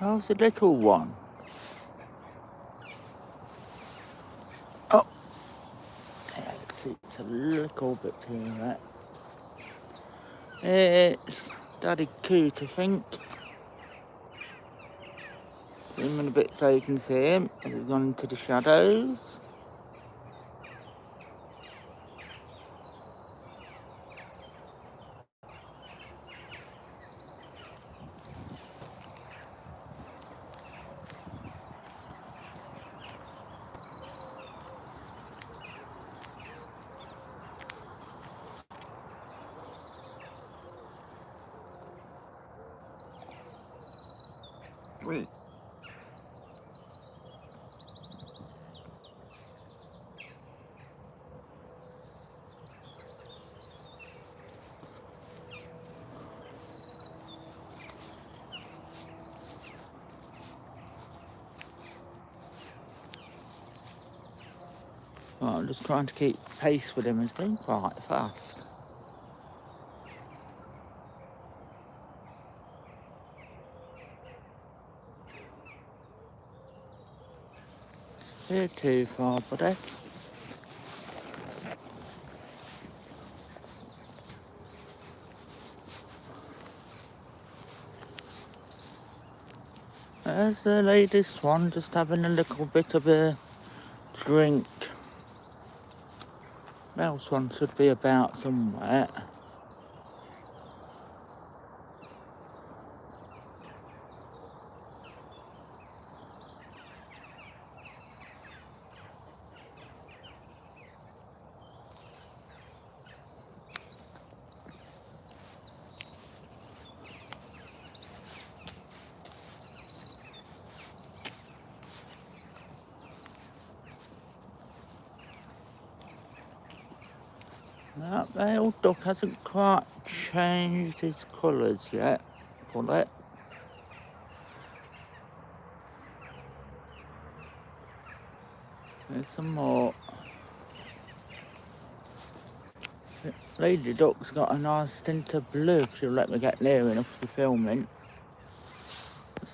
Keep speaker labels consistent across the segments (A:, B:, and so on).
A: How's the little one? Oh, yeah, it's a little bit too wet. It's Daddy Coot, I think. Zoom in a bit so you can see him as he's gone into the shadows. Wait. Well, I'm just trying to keep pace with him. He's going quite fast. You're too far, buddy. There's the lady swan just having a little bit of a drink. Male swan should be about somewhere. That male duck hasn't quite changed his colours yet, will it? There's some more. Lady duck's got a nice tint of blue if she'll let me get near enough to be filming.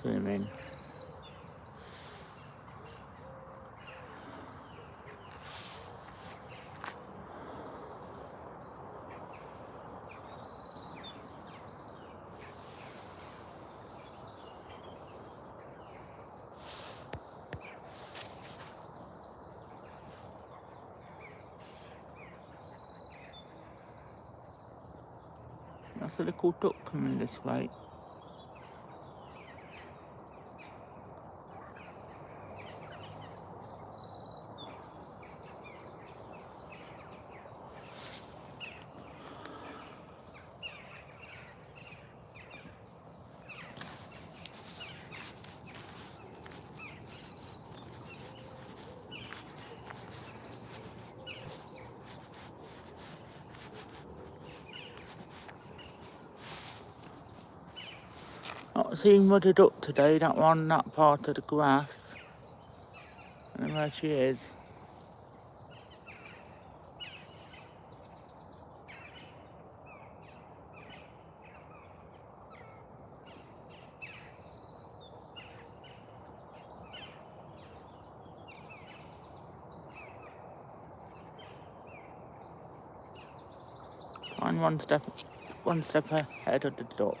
A: Zoom in. That's a little duck coming this way. Not seen Muddy Duck today, that one, that part of the grass. I don't know where she is. I'm one step ahead of the duck.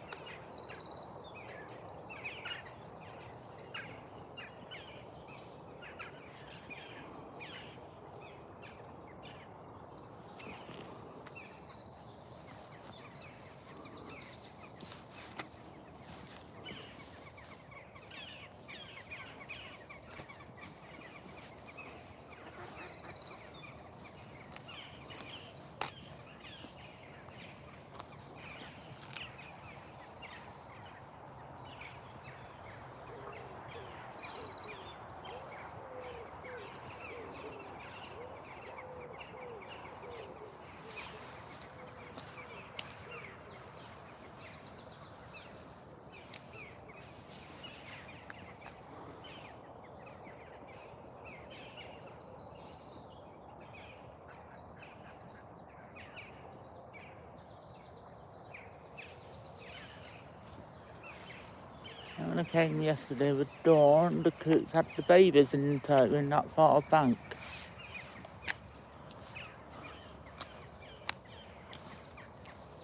A: And when I came yesterday with Dawn, the coots had the babies in tow in that far bank.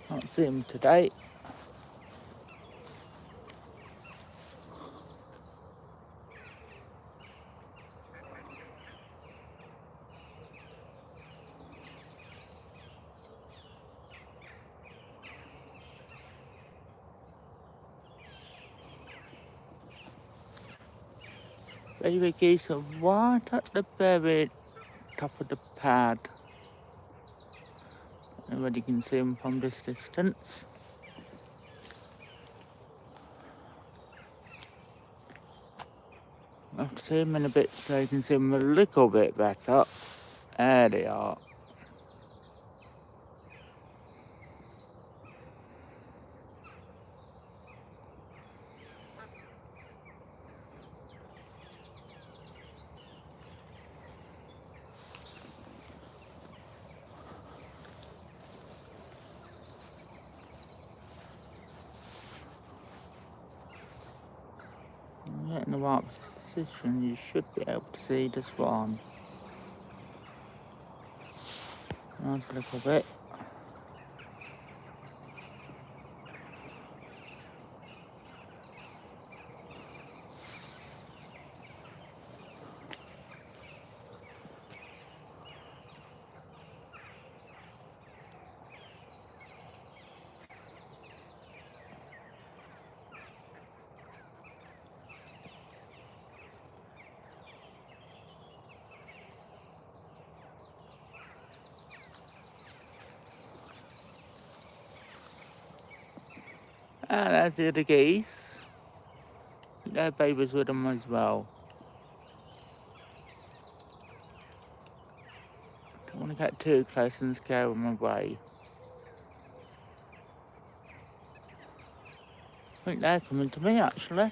A: Can't see them today. Baby geese are right at the very top of the pad. Nobody can see them from this distance. I'll have to see them in a bit so you can see them a little bit better. There they are. When you're in the right position, you should be able to see this one. Nice little bit. And there's the other geese. Their babies with them as well. Don't want to get too close and scare them away. I think they're coming to me actually.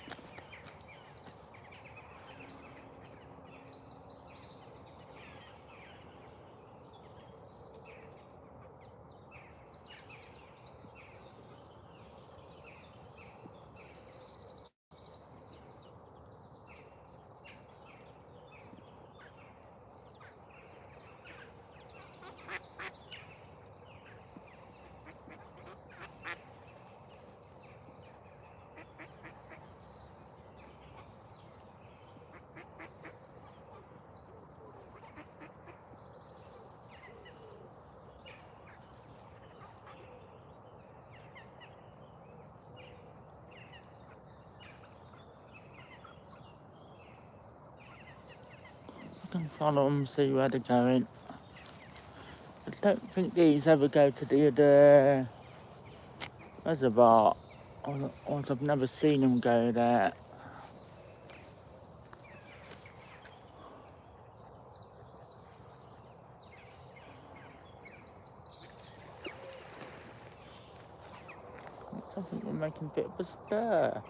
A: I can follow them, see where they're going. I don't think these ever go to the other reservoir. Or I've never seen them go there. I think we're making a bit of a stir.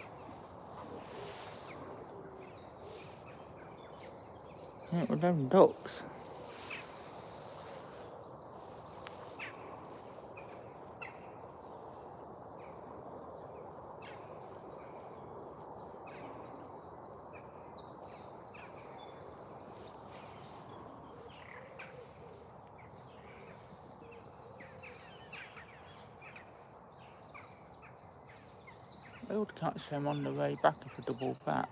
A: Yeah, with them ducks. I ought to catch them on the way back if I double back.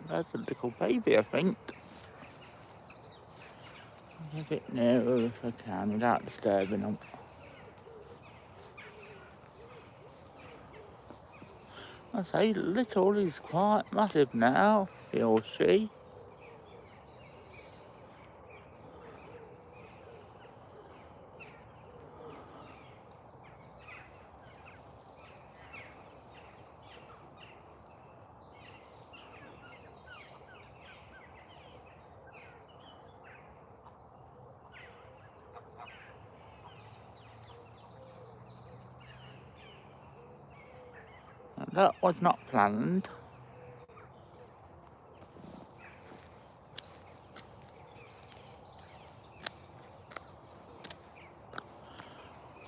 A: That's a little baby, I think. a bit nearer if I can without disturbing them. I say little is quite massive now, he or she. That was not planned.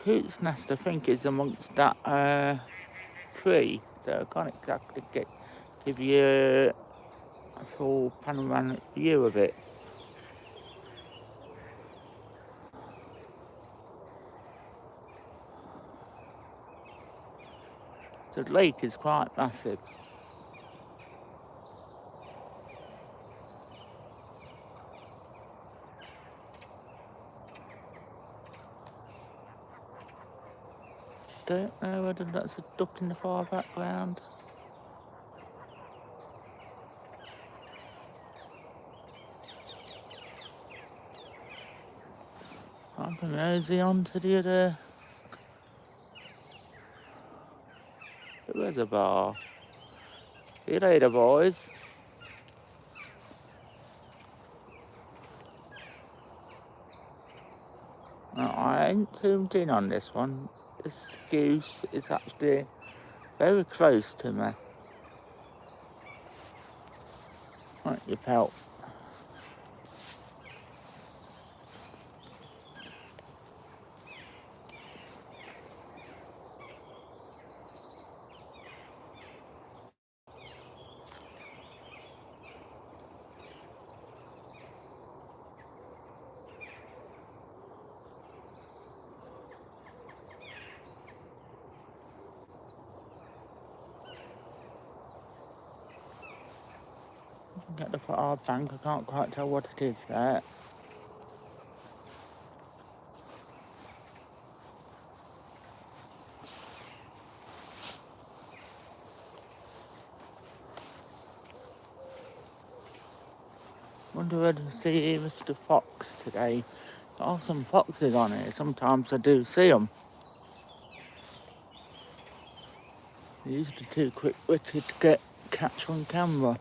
A: Coot's nest, I think, is amongst that tree, so I can't exactly give you a full panoramic view of it. So the lake is quite massive. Don't know whether that's a duck in the far background. I'm going nosy on to the other reservoir. See you later, boys. Now, I ain't zoomed in on this one. This goose is actually very close to me. Right, your pelt. Get the far bank, I can't quite tell what it is there. Wonder whether to see Mr. Fox today. There are some foxes on here, sometimes I do see them. They're usually too quick-witted to catch on camera.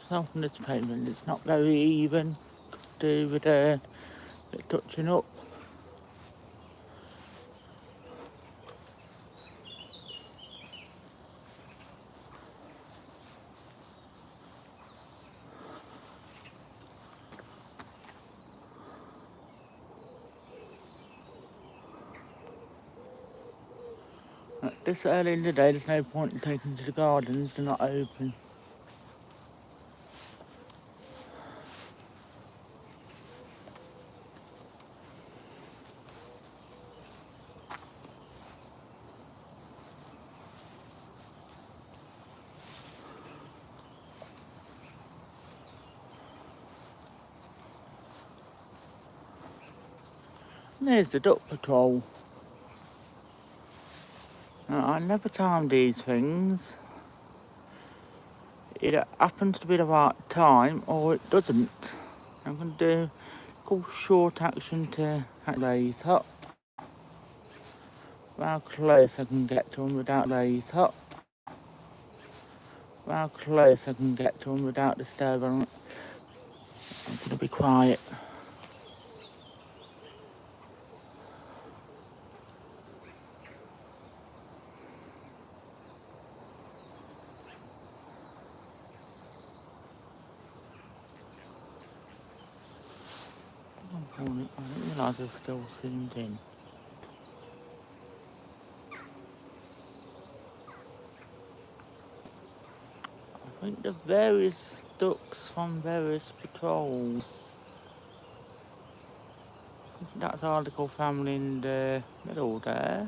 A: So on this pavement, it's not very even. Could do with a bit touching up. This early in the day, there's no point in taking to the gardens, they're not open. And there's the duck patrol. Now, I never time these things. It happens to be the right time or it doesn't. I'm going to do called short action to raise up. How close I can get to them without raise up. How close I can get to them without disturbing them. I'm going to be quiet. I didn't realise I was still zoomed in. I think the various ducks from various patrols. That's our little family in the middle there.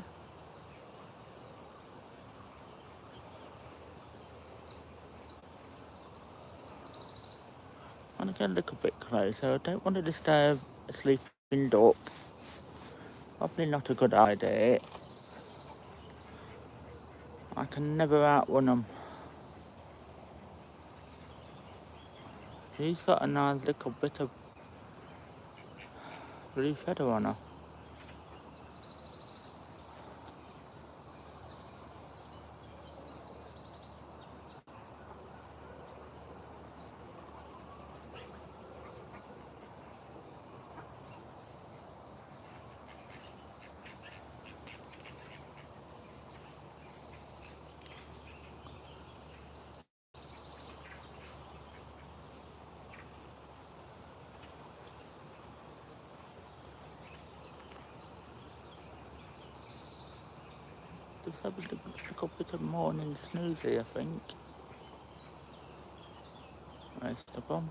A: I'm going to get a little bit closer. I don't want to disturb a sleeping duck. Probably not a good idea. I can never outrun them. She's got a nice little bit of blue feather on her. Just have a little bit of morning snoozy, I think. Most of them.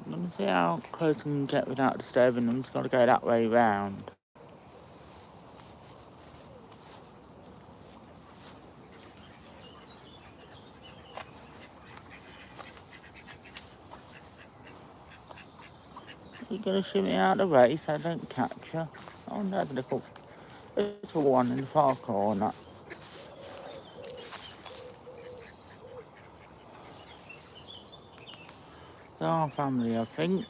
A: I'm going to see how close I can get without disturbing them. Just got to go that way round. You're going to shoot me out of the way so I don't catch you. Oh, there's a little one in the far corner. It's our family, I think.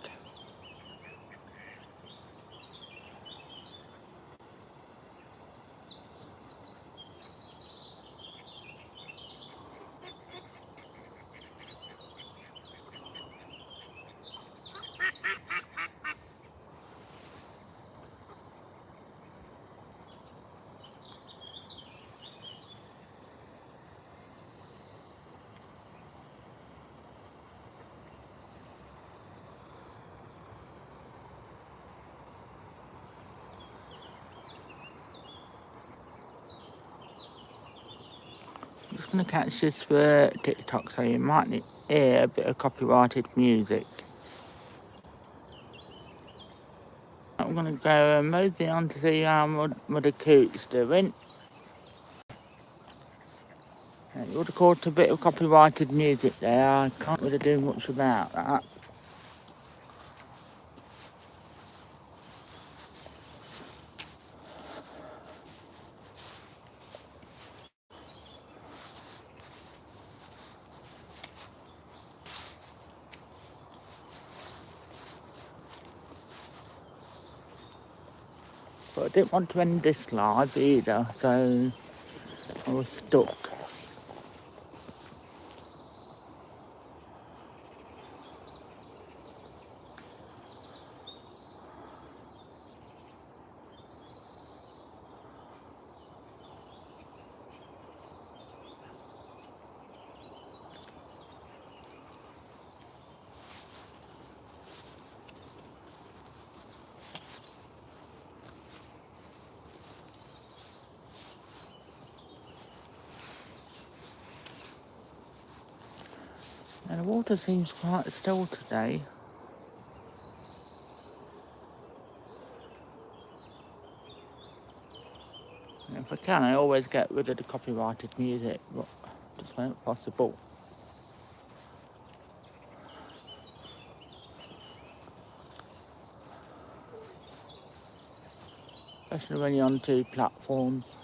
A: I'm just going to catch this for TikTok, so you might hear a bit of copyrighted music. I'm going to go mosey on to see how Mother Coot's doing. You would have caught a bit of copyrighted music there. I can't really do much about that. But I didn't want to end this live either, so I was stuck. And the water seems quite still today. And if I can, I always get rid of the copyrighted music, but just not possible. Especially when you're on two platforms.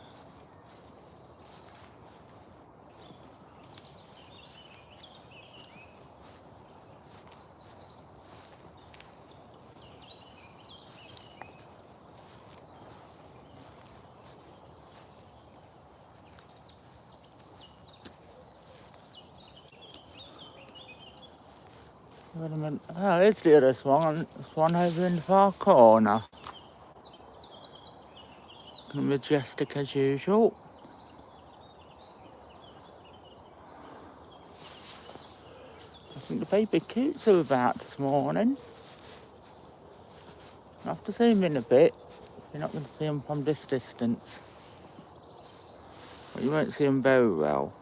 A: Wait a minute. Oh, there's the other swan over in the far corner. Majestic as usual. I think the baby coots are about this morning. I'll have to see them in a bit. You're not going to see them from this distance. But you won't see them very well.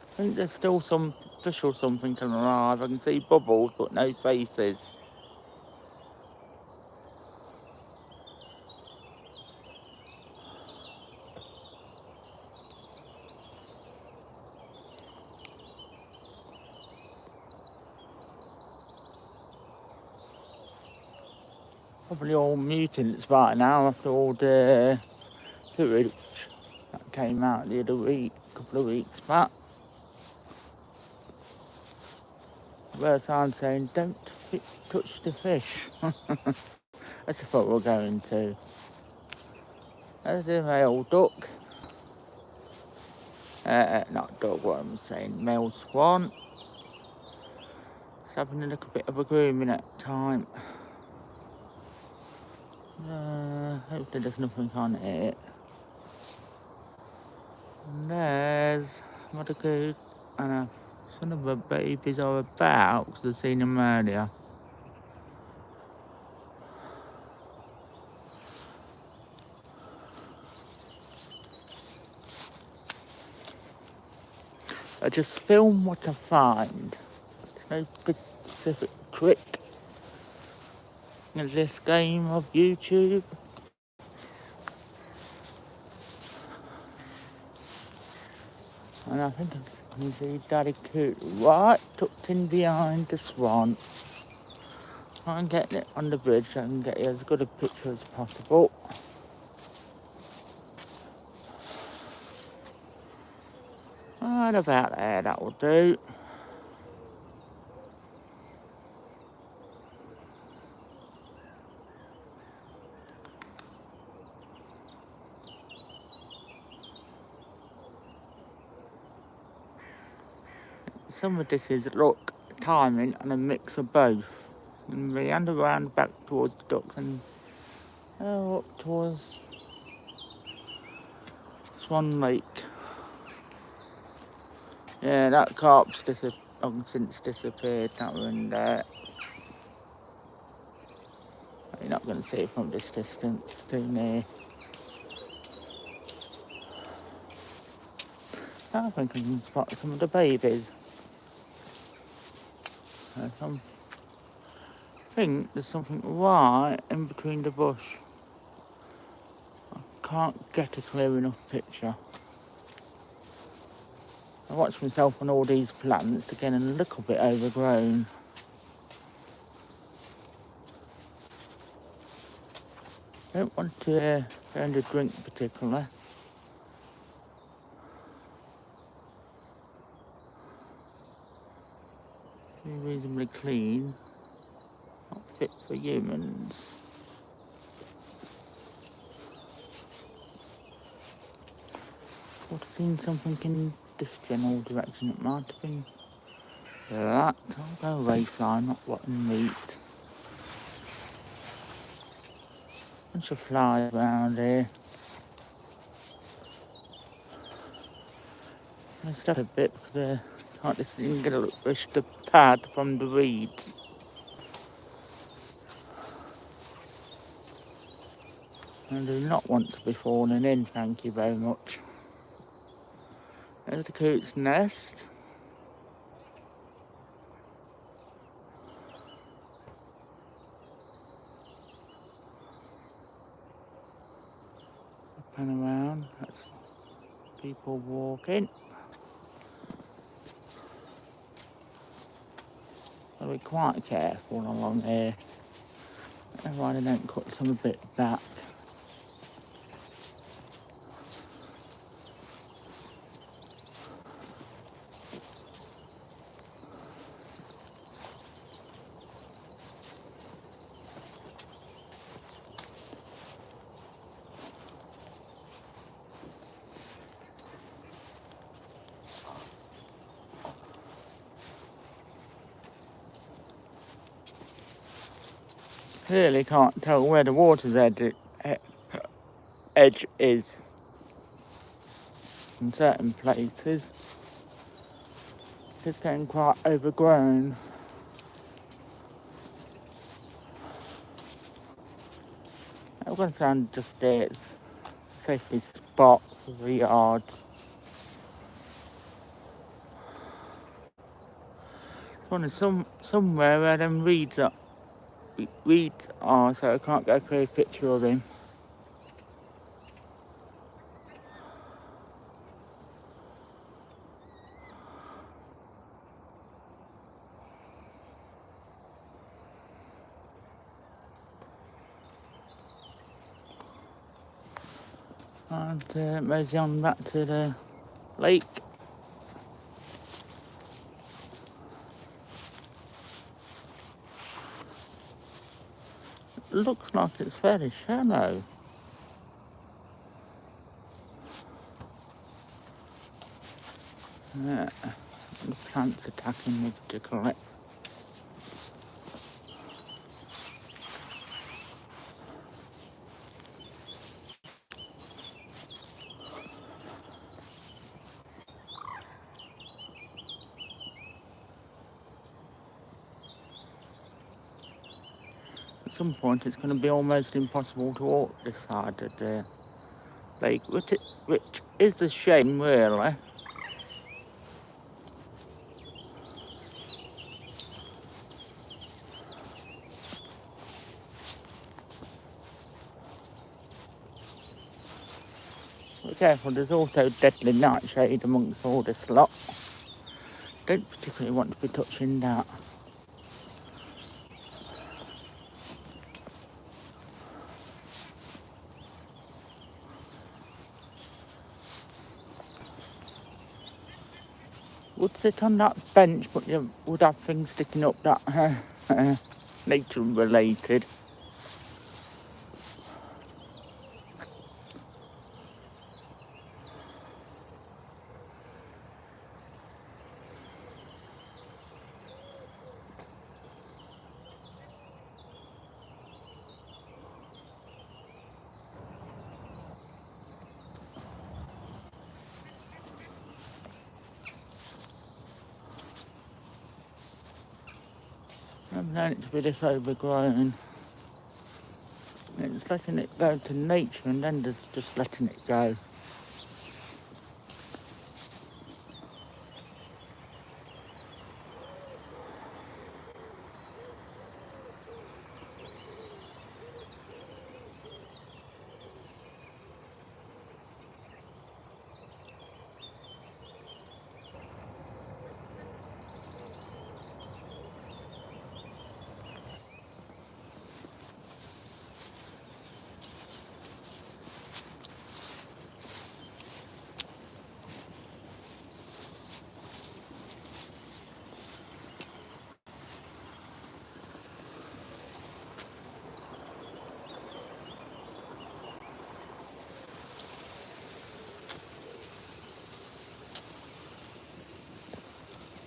A: I think there's still some fish or something alive. I can see bubbles but no faces. Probably all mutants by now after all the sewage that came out the other week, couple of weeks back. Whereas I'm saying don't touch the fish. That's what we're going to. There's the male duck. Not duck, what I'm saying, male swan. It's having a little bit of a grooming at time. Hopefully there's nothing on it. And there's mother coot and some of the babies are about, because I've seen them earlier. I just film what I find. There's no specific trick in this game of YouTube. And I think I can see Daddy Coot right tucked in behind the swan. I'm getting it on the bridge so I can get you as good a picture as possible. Right about there, that will do. Some of this is luck, timing, and a mix of both. And meander around back towards the ducks and up towards Swan Lake. Yeah, that carp's long since disappeared, that one there. You're not going to see it from this distance, it's too near. I think I can spot some of the babies. I think there's something right in between the bush. I can't get a clear enough picture. I watch myself on all these plants, they're getting a little bit overgrown. I don't want to go into drink particularly. Be reasonably clean, not fit for humans. I've seen something in this general direction. It might have been that. I'll go rayfly, not rotten meat. Bunch of flies around here. I stop a bit because I can't just get a push the pad from the reeds. I do not want to be falling in, thank you very much. There's the coot's nest. Pan around, that's people walking. be quite careful along here. Otherwise I don't cut some a bit back. Clearly can't tell where the water's edge is in certain places. It's getting quite overgrown. I'm going to stand just there. It's a safety spot for the yards. Somewhere where them reeds are, so I can't go through a picture of him. And mosey on back to the lake. It looks like it's fairly shallow. Yeah, the plants attacking me particularly. At some point it's going to be almost impossible to walk this side of the lake, which is a shame really. Be careful, there's also deadly nightshade amongst all this lot. Don't particularly want to be touching that. Would sit on that bench, but you would have things sticking up that nature related. I've known it to be this overgrown. It's letting it go to nature and then there's just letting it go.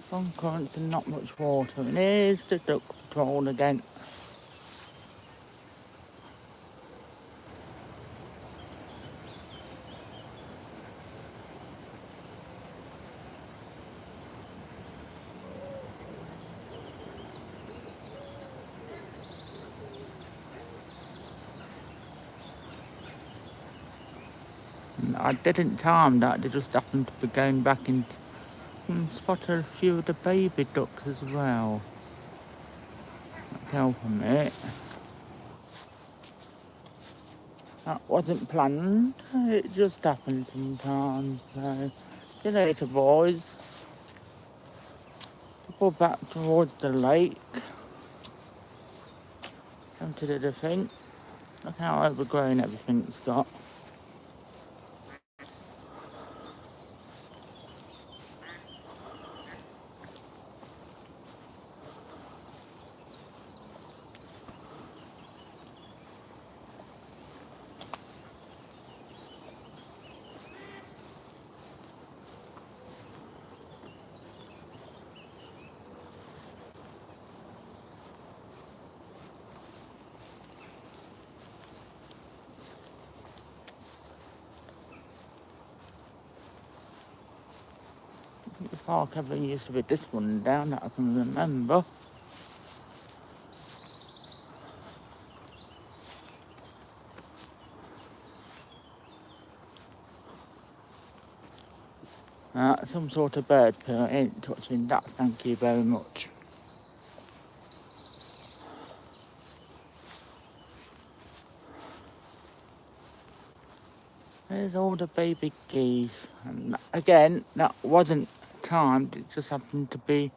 A: Some currents and not much water, and here's the duck patrol again. And I didn't time that, they just happened to be going back and spotted a few of the baby ducks as well. That's helping me. That wasn't planned, it just happens sometimes. So, see you later, boys. couple back towards the lake. Come to the thing. Look how overgrown everything's got. The park ever used to be this one down that I can remember. Some sort of bird poo. I ain't touching that, thank you very much. There's all the baby geese. And again, that wasn't timed, it just happened to be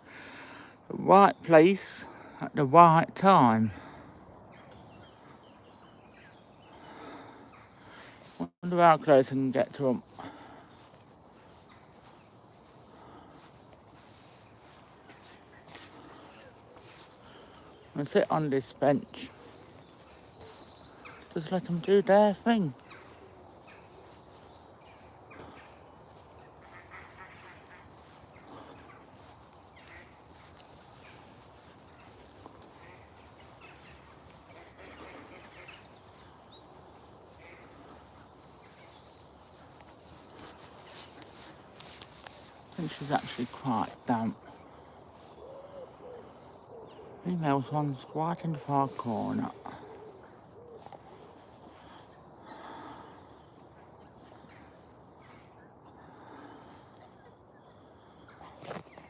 A: the right place at the right time. Wonder how close I can get to them. And sit on this bench. Just let them do their thing. I think she's actually quite damp. Female's one's right in the far corner.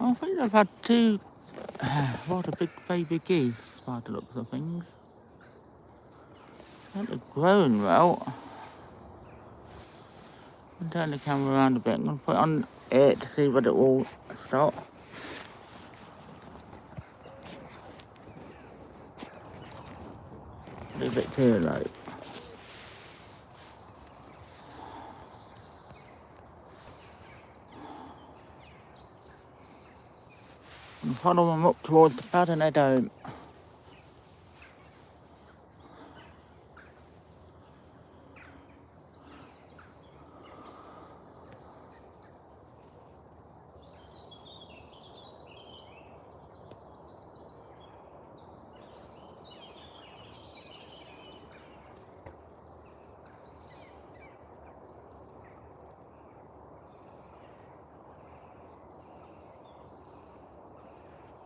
A: I think they've had two rather big baby geese by the looks of things. I think they've grown well. I'll turn the camera around a bit. I'm going to put it on here to see whether it will stop. A bit too low. And follow them up towards the pad and they don't.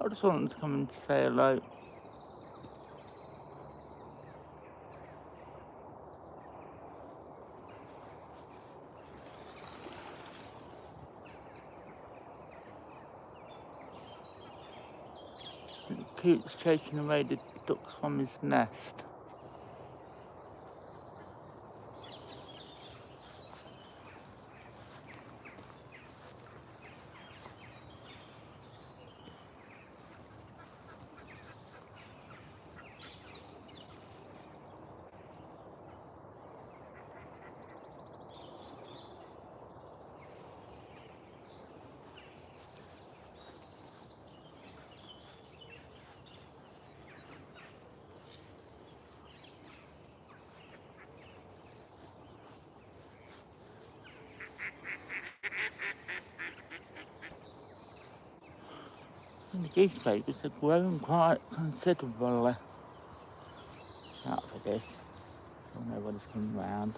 A: I just want them to come and say hello. The coot's chasing away the ducks from his nest. And the geese babies have grown quite considerably. Out for this. Don't know what is coming round.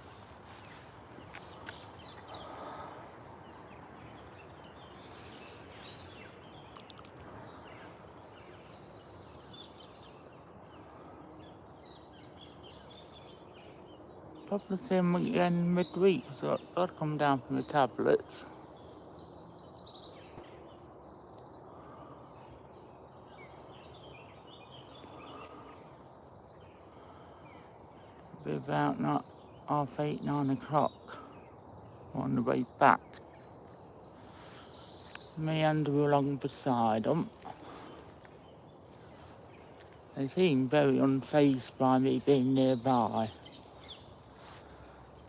A: Probably see them again midweek, so I've got to come down from the tablets. Be about 8:30, 9 o'clock on the way back. Meander along beside them. They seem very unfazed by me being nearby.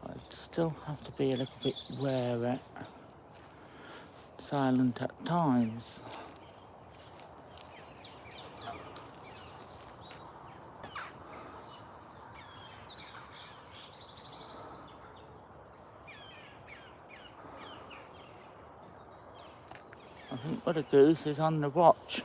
A: I still have to be a little bit wary, silent at times. I think Mother Goose is on the watch.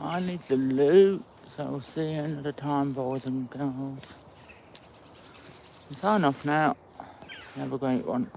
A: I need the loot, so we'll see you another time, boys and girls. Sign off now. Have a great one.